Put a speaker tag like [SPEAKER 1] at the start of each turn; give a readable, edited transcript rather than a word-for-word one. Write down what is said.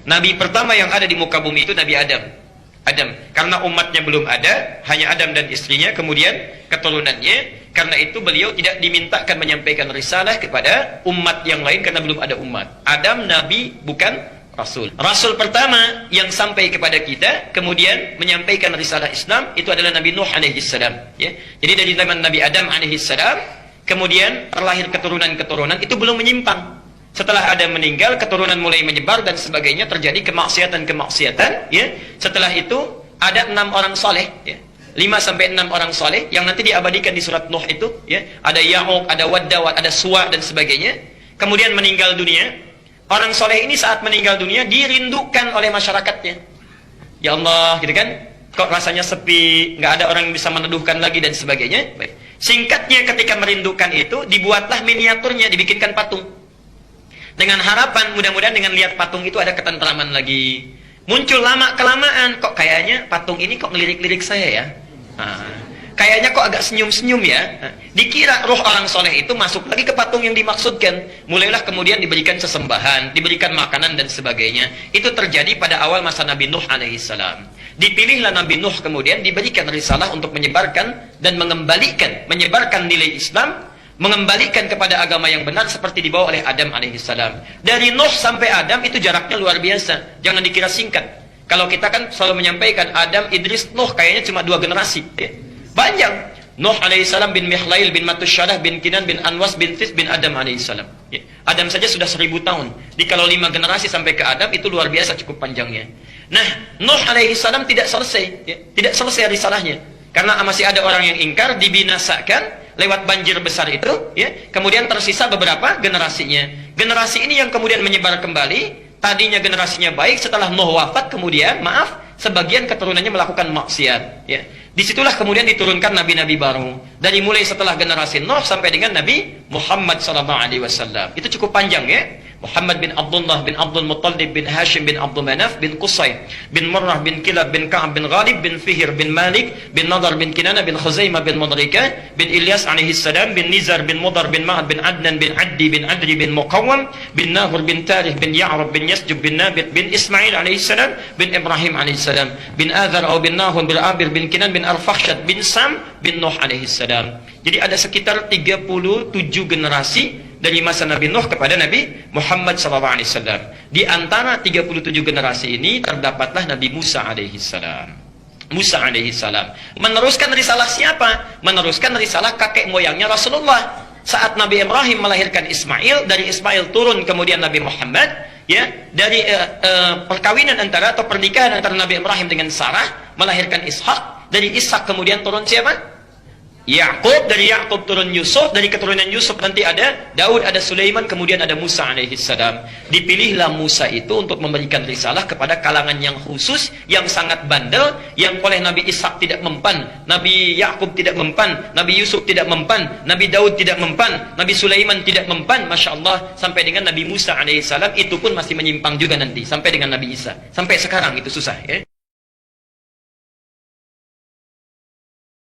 [SPEAKER 1] Nabi pertama yang ada di muka bumi itu Nabi Adam. Karena umatnya belum ada, hanya Adam dan istrinya, kemudian keturunannya. Karena itu beliau tidak dimintakan menyampaikan risalah kepada umat yang lain karena belum ada umat. Adam Nabi, bukan Rasul. Rasul pertama yang sampai kepada kita, kemudian menyampaikan risalah Islam, itu adalah Nabi Nuh alaihissalam. Ya. Jadi dari zaman Nabi Adam alaihissalam, kemudian terlahir keturunan-keturunan, itu belum menyimpang. Setelah Adam meninggal, keturunan mulai menyebar dan sebagainya, terjadi kemaksiatan-kemaksiatan. Ya. Setelah itu ada 6 orang soleh, ya. 5-6 orang soleh yang nanti diabadikan di surat Nuh itu. Ya. Ada Ya'uq, ada Waddawat, ada Suwa dan sebagainya. Kemudian meninggal dunia. Orang soleh ini saat meninggal dunia dirindukan oleh masyarakatnya. Ya Allah, gitu kan? Kok rasanya sepi, nggak ada orang yang bisa meneduhkan lagi dan sebagainya. Baik. Singkatnya, ketika merindukan itu, dibuatlah miniaturnya, dibikinkan patung. Dengan harapan mudah-mudahan dengan lihat patung itu ada ketentraman lagi. Muncul lama-kelamaan, kok kayaknya patung ini kok ngelirik-lirik saya ya. Kayaknya kok agak senyum-senyum ya. Dikira roh orang soleh itu masuk lagi ke patung yang dimaksudkan. Mulailah kemudian diberikan sesembahan, diberikan makanan dan sebagainya. Itu terjadi pada awal masa Nabi Nuh alaihissalam. Dipilihlah Nabi Nuh kemudian diberikan risalah untuk menyebarkan dan menyebarkan nilai Islam, mengembalikan kepada agama yang benar seperti dibawa oleh Adam alaihissalam. Dari Nuh sampai Adam itu jaraknya luar biasa. Jangan dikira singkat. Kalau kita kan selalu menyampaikan Adam, Idris, Nuh kayaknya cuma 2 generasi. Ya. Panjang. Nuh alaihissalam bin Mihlail bin Matusyalah bin Kinan bin Anwas bin Tis bin Adam alaihissalam. Ya. Adam saja sudah 1000 tahun. Jadi kalau 5 generasi sampai ke Adam itu luar biasa cukup panjangnya. Nah, Nuh alaihissalam tidak selesai. Ya. Tidak selesai risalahnya. Karena masih ada orang yang ingkar, dibinasakan lewat banjir besar itu, ya. Kemudian tersisa beberapa generasinya. Generasi ini yang kemudian menyebar kembali. Tadinya generasinya baik, setelah Nuh wafat kemudian, sebagian keturunannya melakukan maksiat. Ya. Disitulah kemudian diturunkan nabi-nabi baru. Dari mulai setelah generasi Nuh sampai dengan Nabi Muhammad SAW. Itu cukup panjang ya. Muhammad bin Abdullah bin Abdul Muttalib bin Hashim bin Abdul Manaf bin Qusay bin Murrah bin Kilab bin Ka'ab bin Ghalib bin Fihir bin Malik bin Nadar bin Kinana bin Khuzaimah bin Mudrika bin Ilyas alaihissalam bin Nizar bin Mudar bin Ma'ad bin Adnan bin Addi bin Adri bin Muqawwam bin Nahur bin Tarih bin Ya'rab bin Yasjub bin Nabit bin Ismail alaihissalam bin Ibrahim alaihissalam bin Adhar atau bin Nahun bin Abir bin Kinan bin Arfakhshad bin Sam bin Nuh alaihissalam. Jadi ada sekitar 37 generasi dari masa Nabi Nuh kepada Nabi Muhammad SAW. Di antara 37 generasi ini terdapatlah Nabi Musa alaihissalam. Musa alaihissalam meneruskan risalah siapa? Meneruskan risalah kakek moyangnya Rasulullah. Saat Nabi Ibrahim melahirkan Ismail, dari Ismail turun kemudian Nabi Muhammad, ya, dari perkawinan antara atau pernikahan antara Nabi Ibrahim dengan Sarah melahirkan Ishak. Dari Ishak kemudian turun siapa? Ya'qub. Dari Ya'qub turun Yusuf. Dari keturunan Yusuf nanti ada Daud, ada Sulaiman, kemudian ada Musa alaihissalam. Dipilihlah Musa itu untuk memberikan risalah kepada kalangan yang khusus, yang sangat bandel, yang oleh Nabi Ishak tidak mempan, Nabi Ya'qub tidak mempan, Nabi Yusuf tidak mempan, Nabi Daud tidak mempan, Nabi Sulaiman tidak mempan. Masya Allah, sampai dengan Nabi Musa alaihissalam itu pun masih menyimpang juga nanti, sampai dengan Nabi Isa. Sampai sekarang itu susah ya.